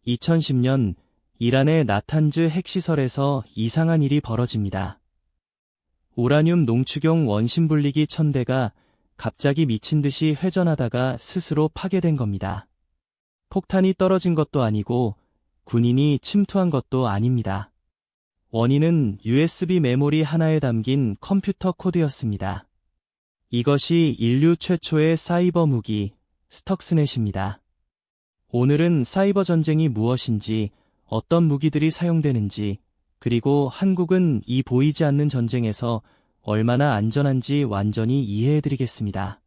2010년 이란의 나탄즈 핵시설에서 이상한 일이 벌어집니다. 우라늄 농축용 원심 분리기 1000대가 갑자기 미친 듯이 회전하다가 스스로 파괴된 겁니다. 폭탄이 떨어진 것도 아니고 군인이 침투한 것도 아닙니다. 원인은 USB 메모리 하나에 담긴 컴퓨터 코드였습니다. 이것이 인류 최초의 사이버 무기, 스톡스넷입니다. 오늘은 사이버 전쟁이 무엇인지, 어떤 무기들이 사용되는지, 그리고 한국은 이 보이지 않는 전쟁에서 얼마나 안전한지 완전히 이해해드리겠습니다.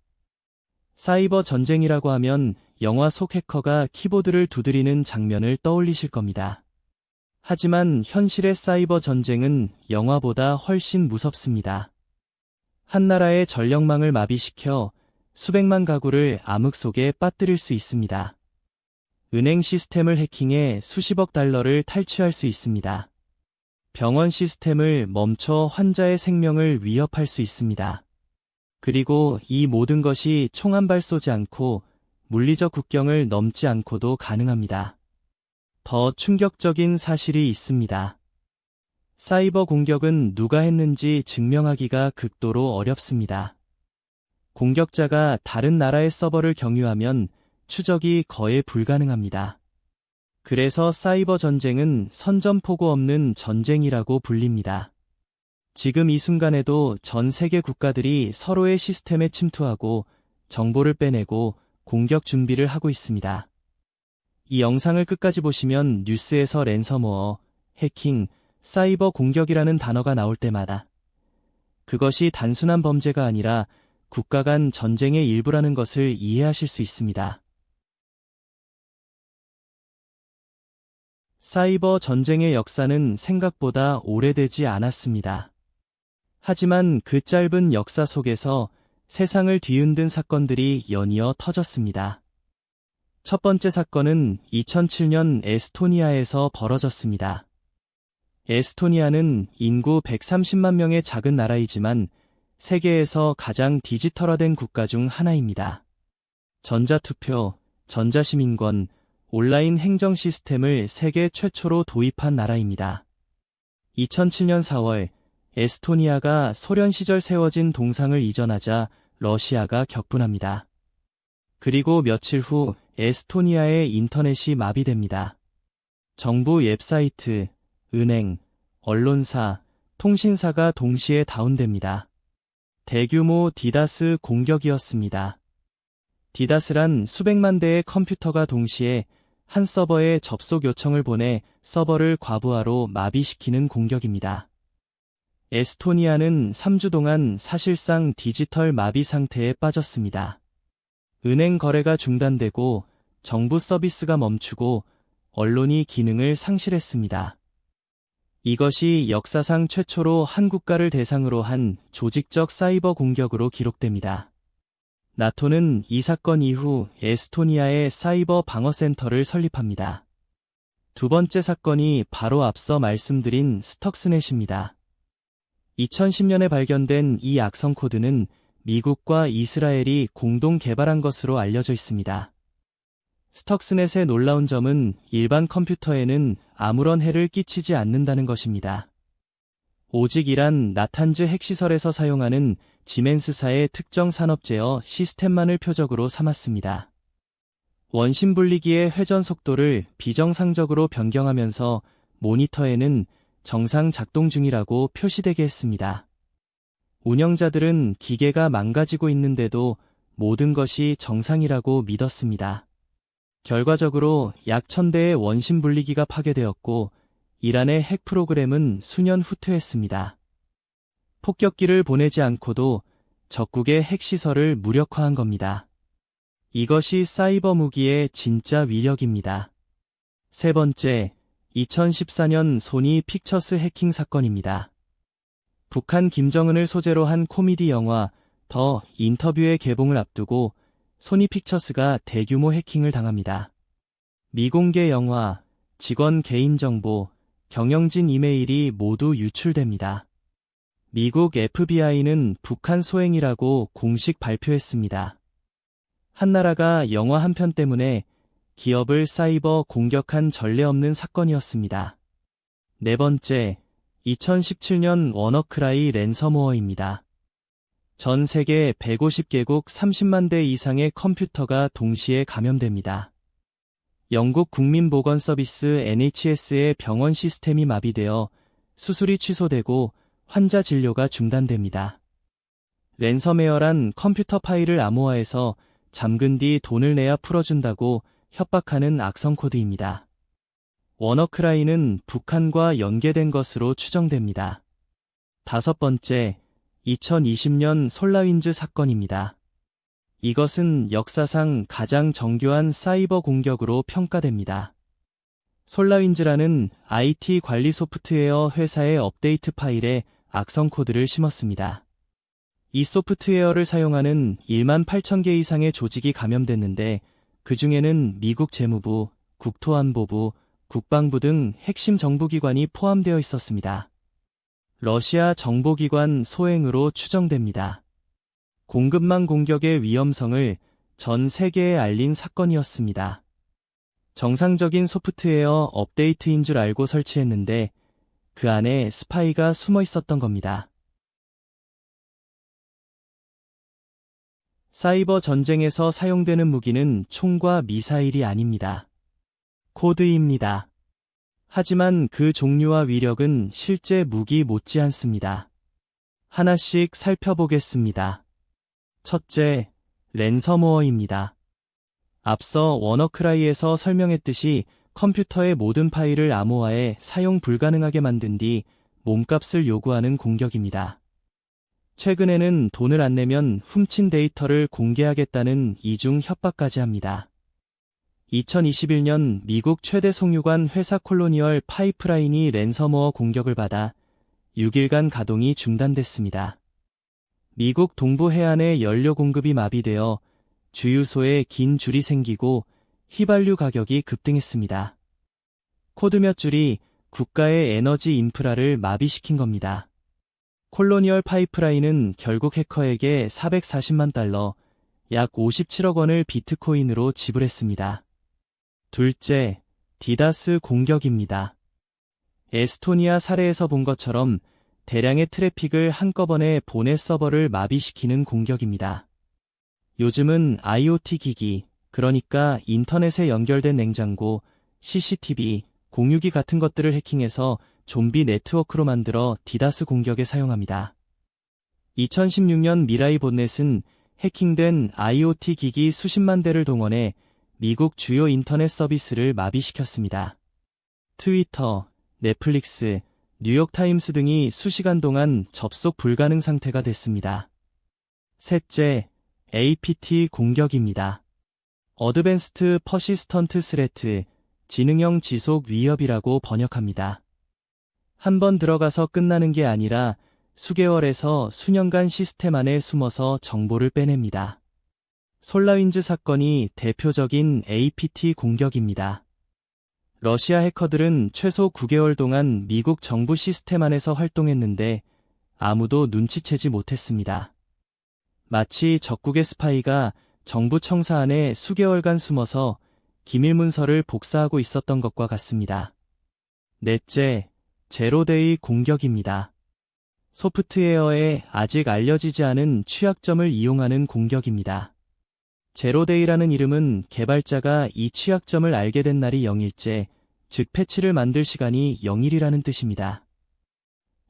사이버 전쟁이라고 하면 영화 속 해커가 키보드를 두드리는 장면을 떠올리실 겁니다. 하지만 현실의 사이버 전쟁은 영화보다 훨씬 무섭습니다. 한 나라의 전력망을 마비시켜 수백만 가구를 암흑 속에 빠뜨릴 수 있습니다. 은행 시스템을 해킹해 수십억 달러를 탈취할 수 있습니다. 병원 시스템을 멈춰 환자의 생명을 위협할 수 있습니다. 그리고 이 모든 것이 총 한 발 쏘지 않고 물리적 국경을 넘지 않고도 가능합니다. 더 충격적인 사실이 있습니다. 사이버 공격은 누가 했는지 증명하기가 극도로 어렵습니다. 공격자가 다른 나라의 서버를 경유하면 추적이 거의 불가능합니다. 그래서 사이버 전쟁은 선전포고 없는 전쟁이라고 불립니다. 지금 이 순간에도 전 세계 국가들이 서로의 시스템에 침투하고 정보를 빼내고 공격 준비를 하고 있습니다. 이 영상을 끝까지 보시면 뉴스에서 랜섬웨어, 해킹, 사이버 공격이라는 단어가 나올 때마다 그것이 단순한 범죄가 아니라 국가 간 전쟁의 일부라는 것을 이해하실 수 있습니다. 사이버 전쟁의 역사는 생각보다 오래되지 않았습니다. 하지만 그 짧은 역사 속에서 세상을 뒤흔든 사건들이 연이어 터졌습니다. 첫 번째 사건은 2007년 에스토니아에서 벌어졌습니다. 에스토니아는 인구 130만 명의 작은 나라이지만 세계에서 가장 디지털화된 국가 중 하나입니다. 전자투표, 전자시민권, 온라인 행정 시스템을 세계 최초로 도입한 나라입니다. 2007년 4월 에스토니아가 소련 시절 세워진 동상을 이전하자 러시아가 격분합니다. 그리고 며칠 후 에스토니아의 인터넷이 마비됩니다. 정부 웹사이트, 은행, 언론사, 통신사가 동시에 다운됩니다. 대규모 디다스 공격이었습니다. 디다스란 수백만 대의 컴퓨터가 동시에 한 서버에 접속 요청을 보내 서버를 과부하로 마비시키는 공격입니다. 에스토니아는 3주 동안 사실상 디지털 마비 상태에 빠졌습니다. 은행 거래가 중단되고 정부 서비스가 멈추고 언론이 기능을 상실했습니다. 이것이 역사상 최초로 한 국가를 대상으로 한 조직적 사이버 공격으로 기록됩니다. 나토는 이 사건 이후 에스토니아의 사이버 방어센터를 설립합니다. 두 번째 사건이 바로 앞서 말씀드린 스톡스넷입니다. 2010년에 발견된 이 악성 코드는 미국과 이스라엘이 공동 개발한 것으로 알려져 있습니다. 스톡스넷의 놀라운 점은 일반 컴퓨터에는 아무런 해를 끼치지 않는다는 것입니다. 오직 이란 나탄즈 핵시설에서 사용하는 지멘스사의 특정 산업 제어 시스템만을 표적으로 삼았습니다. 원심 분리기의 회전 속도를 비정상적으로 변경하면서 모니터에는 정상 작동 중이라고 표시되게 했습니다. 운영자들은 기계가 망가지고 있는데도 모든 것이 정상이라고 믿었습니다. 결과적으로 약 1000대의 원심 분리기가 파괴되었고 이란의 핵 프로그램은 수년 후퇴했습니다. 폭격기를 보내지 않고도 적국의 핵시설을 무력화한 겁니다. 이것이 사이버 무기의 진짜 위력입니다. 세 번째, 2014년 소니 픽처스 해킹 사건입니다. 북한 김정은을 소재로 한 코미디 영화 더 인터뷰의 개봉을 앞두고 소니 픽처스가 대규모 해킹을 당합니다. 미공개 영화, 직원 개인정보, 경영진 이메일이 모두 유출됩니다. 미국 FBI는 북한 소행이라고 공식 발표했습니다. 한 나라가 영화 한 편 때문에 기업을 사이버 공격한 전례 없는 사건이었습니다. 네 번째, 2017년 워너크라이 랜섬워어입니다. 전 세계 150개국 30만 대 이상의 컴퓨터가 동시에 감염됩니다. 영국 국민보건서비스 NHS의 병원 시스템이 마비되어 수술이 취소되고 환자 진료가 중단됩니다. 랜섬웨어란 컴퓨터 파일을 암호화해서 잠근 뒤 돈을 내야 풀어준다고 협박하는 악성 코드입니다. 워너크라이는 북한과 연계된 것으로 추정됩니다. 다섯 번째, 2020년 솔라윈즈 사건입니다. 이것은 역사상 가장 정교한 사이버 공격으로 평가됩니다. 솔라윈즈라는 IT 관리 소프트웨어 회사의 업데이트 파일에 악성 코드를 심었습니다. 이 소프트웨어를 사용하는 1만 8천 개 이상의 조직이 감염됐는데 그 중에는 미국 재무부, 국토안보부, 국방부 등 핵심 정부기관이 포함되어 있었습니다. 러시아 정보기관 소행으로 추정됩니다. 공급망 공격의 위험성을 전 세계에 알린 사건이었습니다. 정상적인 소프트웨어 업데이트인 줄 알고 설치했는데 그 안에 스파이가 숨어 있었던 겁니다. 사이버 전쟁에서 사용되는 무기는 총과 미사일이 아닙니다. 코드입니다. 하지만 그 종류와 위력은 실제 무기 못지않습니다. 하나씩 살펴보겠습니다. 첫째, 랜섬워어입니다. 앞서 워너크라이에서 설명했듯이 컴퓨터의 모든 파일을 암호화해 사용 불가능하게 만든 뒤 몸값을 요구하는 공격입니다. 최근에는 돈을 안 내면 훔친 데이터를 공개하겠다는 이중 협박까지 합니다. 2021년 미국 최대 송유관 회사 콜로니얼 파이프라인이 랜섬워어 공격을 받아 6일간 가동이 중단됐습니다. 미국 동부 해안의 연료 공급이 마비되어 주유소에 긴 줄이 생기고 휘발유 가격이 급등했습니다. 코드 몇 줄이 국가의 에너지 인프라를 마비시킨 겁니다. 콜로니얼 파이프라인은 결국 해커에게 440만 달러, 약 57억 원을 비트코인으로 지불했습니다. 둘째, 디다스 공격입니다. 에스토니아 사례에서 본 것처럼 대량의 트래픽을 한꺼번에 보넷 서버를 마비시키는 공격입니다. 요즘은 IoT 기기, 그러니까 인터넷에 연결된 냉장고, CCTV, 공유기 같은 것들을 해킹해서 좀비 네트워크로 만들어 디다스 공격에 사용합니다. 2016년 미라이 봇넷은 해킹된 IoT 기기 수십만 대를 동원해 미국 주요 인터넷 서비스를 마비시켰습니다. 트위터, 넷플릭스, 뉴욕타임스 등이 수시간 동안 접속 불가능 상태가 됐습니다. 셋째, APT 공격입니다. 어드밴스트 퍼시스턴트 스레트, 지능형 지속 위협이라고 번역합니다. 한번 들어가서 끝나는 게 아니라 수개월에서 수년간 시스템 안에 숨어서 정보를 빼냅니다. 솔라윈즈 사건이 대표적인 APT 공격입니다. 러시아 해커들은 최소 9개월 동안 미국 정부 시스템 안에서 활동했는데 아무도 눈치채지 못했습니다. 마치 적국의 스파이가 정부 청사 안에 수개월간 숨어서 기밀 문서를 복사하고 있었던 것과 같습니다. 넷째, 제로데이 공격입니다. 소프트웨어에 아직 알려지지 않은 취약점을 이용하는 공격입니다. 제로데이라는 이름은 개발자가 이 취약점을 알게 된 날이 0일째, 즉 패치를 만들 시간이 0일이라는 뜻입니다.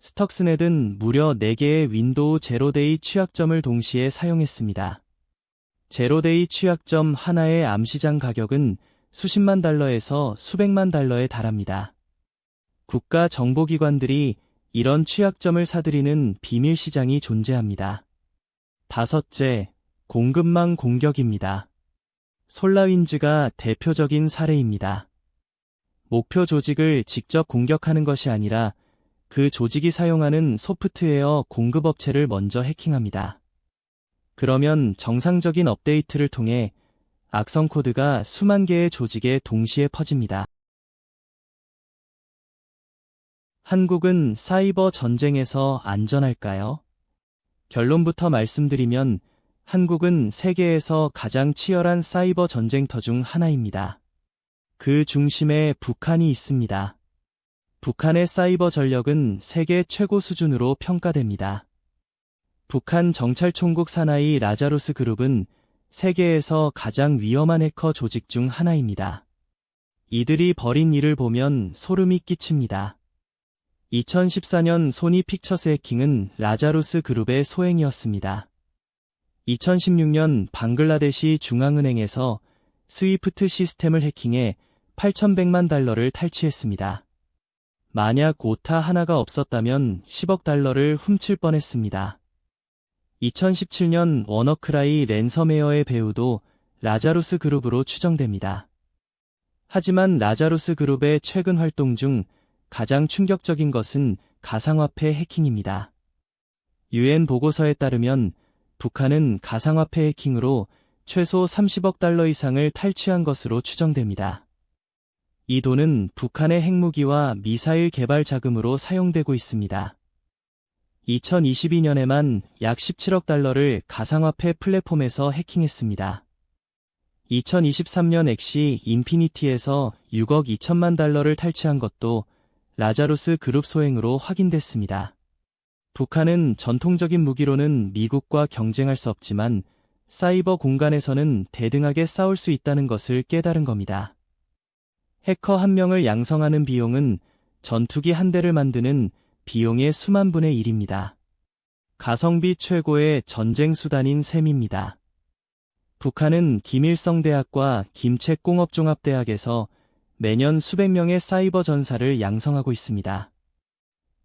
스턱스넷은 무려 4개의 윈도우 제로데이 취약점을 동시에 사용했습니다. 제로데이 취약점 하나의 암시장 가격은 수십만 달러에서 수백만 달러에 달합니다. 국가 정보기관들이 이런 취약점을 사들이는 비밀 시장이 존재합니다. 다섯째, 공급망 공격입니다. 솔라윈즈가 대표적인 사례입니다. 목표 조직을 직접 공격하는 것이 아니라 그 조직이 사용하는 소프트웨어 공급업체를 먼저 해킹합니다. 그러면 정상적인 업데이트를 통해 악성 코드가 수만 개의 조직에 동시에 퍼집니다. 한국은 사이버 전쟁에서 안전할까요? 결론부터 말씀드리면 한국은 세계에서 가장 치열한 사이버 전쟁터 중 하나입니다. 그 중심에 북한이 있습니다. 북한의 사이버 전력은 세계 최고 수준으로 평가됩니다. 북한 정찰총국 사나이 라자루스 그룹은 세계에서 가장 위험한 해커 조직 중 하나입니다. 이들이 벌인 일을 보면 소름이 끼칩니다. 2014년 소니 픽처스 해킹은 라자루스 그룹의 소행이었습니다. 2016년 방글라데시 중앙은행에서 스위프트 시스템을 해킹해 8,100만 달러를 탈취했습니다. 만약 오타 하나가 없었다면 10억 달러를 훔칠 뻔했습니다. 2017년 워너크라이 랜섬웨어의 배후도 라자루스 그룹으로 추정됩니다. 하지만 라자루스 그룹의 최근 활동 중 가장 충격적인 것은 가상화폐 해킹입니다. UN 보고서에 따르면 북한은 가상화폐 해킹으로 최소 30억 달러 이상을 탈취한 것으로 추정됩니다. 이 돈은 북한의 핵무기와 미사일 개발 자금으로 사용되고 있습니다. 2022년에만 약 17억 달러를 가상화폐 플랫폼에서 해킹했습니다. 2023년 엑시 인피니티에서 6억 2천만 달러를 탈취한 것도 라자루스 그룹 소행으로 확인됐습니다. 북한은 전통적인 무기로는 미국과 경쟁할 수 없지만 사이버 공간에서는 대등하게 싸울 수 있다는 것을 깨달은 겁니다. 해커 한 명을 양성하는 비용은 전투기 한 대를 만드는 비용의 수만 분의 1입니다. 가성비 최고의 전쟁 수단인 셈입니다. 북한은 김일성대학과 김책공업종합대학에서 매년 수백 명의 사이버 전사를 양성하고 있습니다.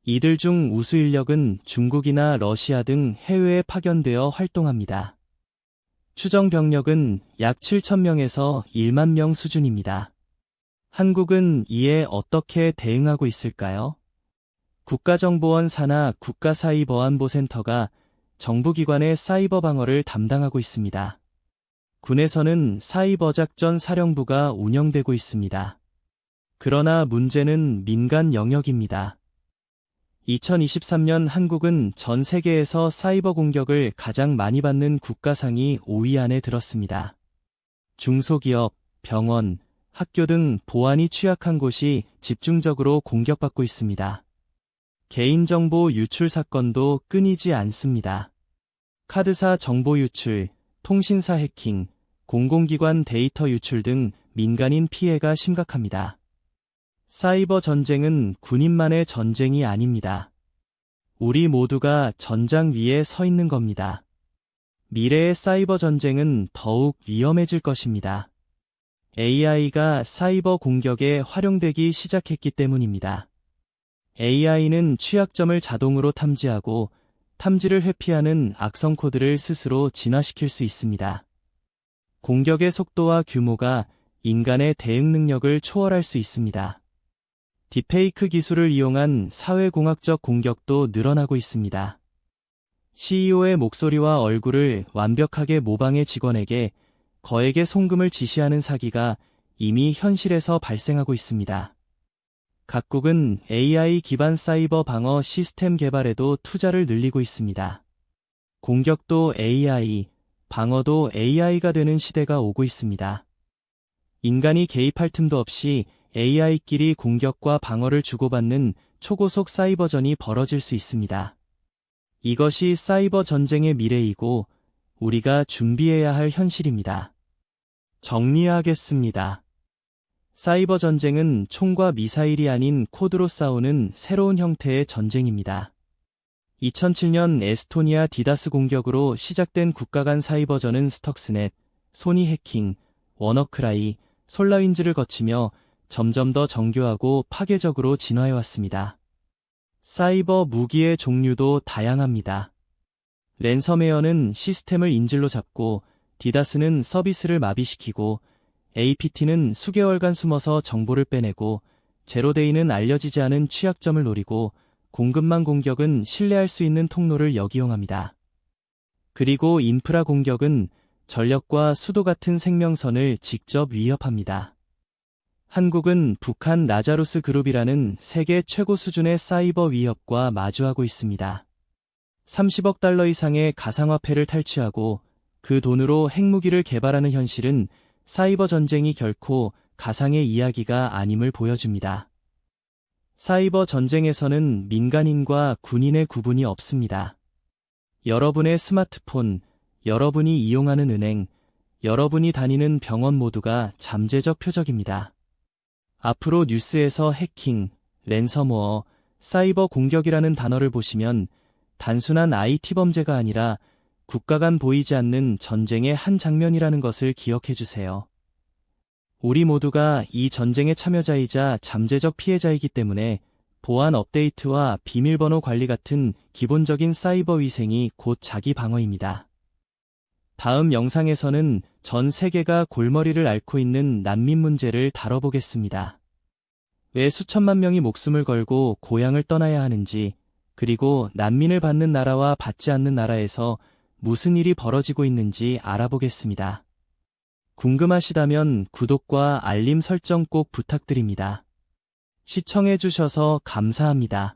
이들 중 우수 인력은 중국이나 러시아 등 해외에 파견되어 활동합니다. 추정 병력은 약 7,000명에서 1만 명 수준입니다. 한국은 이에 어떻게 대응하고 있을까요? 국가정보원 산하 국가사이버안보센터가 정부기관의 사이버 방어를 담당하고 있습니다. 군에서는 사이버작전 사령부가 운영되고 있습니다. 그러나 문제는 민간 영역입니다. 2023년 한국은 전 세계에서 사이버 공격을 가장 많이 받는 국가 상위 5위 안에 들었습니다. 중소기업, 병원, 학교 등 보안이 취약한 곳이 집중적으로 공격받고 있습니다. 개인정보 유출 사건도 끊이지 않습니다. 카드사 정보 유출, 통신사 해킹, 공공기관 데이터 유출 등 민간인 피해가 심각합니다. 사이버 전쟁은 군인만의 전쟁이 아닙니다. 우리 모두가 전장 위에 서 있는 겁니다. 미래의 사이버 전쟁은 더욱 위험해질 것입니다. AI가 사이버 공격에 활용되기 시작했기 때문입니다. AI는 취약점을 자동으로 탐지하고 탐지를 회피하는 악성 코드를 스스로 진화시킬 수 있습니다. 공격의 속도와 규모가 인간의 대응 능력을 초월할 수 있습니다. 딥페이크 기술을 이용한 사회공학적 공격도 늘어나고 있습니다. CEO의 목소리와 얼굴을 완벽하게 모방해 직원에게 거액의 송금을 지시하는 사기가 이미 현실에서 발생하고 있습니다. 각국은 AI 기반 사이버 방어 시스템 개발에도 투자를 늘리고 있습니다. 공격도 AI, 방어도 AI가 되는 시대가 오고 있습니다. 인간이 개입할 틈도 없이 AI끼리 공격과 방어를 주고받는 초고속 사이버전이 벌어질 수 있습니다. 이것이 사이버 전쟁의 미래이고 우리가 준비해야 할 현실입니다. 정리하겠습니다. 사이버 전쟁은 총과 미사일이 아닌 코드로 싸우는 새로운 형태의 전쟁입니다. 2007년 에스토니아 디다스 공격으로 시작된 국가 간 사이버전은 스톡스넷, 소니 해킹, 워너크라이, 솔라윈즈를 거치며 점점 더 정교하고 파괴적으로 진화해왔습니다. 사이버 무기의 종류도 다양합니다. 랜섬웨어는 시스템을 인질로 잡고 디다스는 서비스를 마비시키고 APT는 수개월간 숨어서 정보를 빼내고 제로데이는 알려지지 않은 취약점을 노리고 공급망 공격은 신뢰할 수 있는 통로를 역이용합니다. 그리고 인프라 공격은 전력과 수도 같은 생명선을 직접 위협합니다. 한국은 북한 라자루스 그룹이라는 세계 최고 수준의 사이버 위협과 마주하고 있습니다. 30억 달러 이상의 가상화폐를 탈취하고 그 돈으로 핵무기를 개발하는 현실은 사이버 전쟁이 결코 가상의 이야기가 아님을 보여줍니다. 사이버 전쟁에서는 민간인과 군인의 구분이 없습니다. 여러분의 스마트폰, 여러분이 이용하는 은행, 여러분이 다니는 병원 모두가 잠재적 표적입니다. 앞으로 뉴스에서 해킹, 랜섬웨어, 사이버 공격이라는 단어를 보시면 단순한 IT 범죄가 아니라 국가 간 보이지 않는 전쟁의 한 장면이라는 것을 기억해 주세요. 우리 모두가 이 전쟁의 참여자이자 잠재적 피해자이기 때문에 보안 업데이트와 비밀번호 관리 같은 기본적인 사이버 위생이 곧 자기 방어입니다. 다음 영상에서는 전 세계가 골머리를 앓고 있는 난민 문제를 다뤄보겠습니다. 왜 수천만 명이 목숨을 걸고 고향을 떠나야 하는지, 그리고 난민을 받는 나라와 받지 않는 나라에서 무슨 일이 벌어지고 있는지 알아보겠습니다. 궁금하시다면 구독과 알림 설정 꼭 부탁드립니다. 시청해주셔서 감사합니다.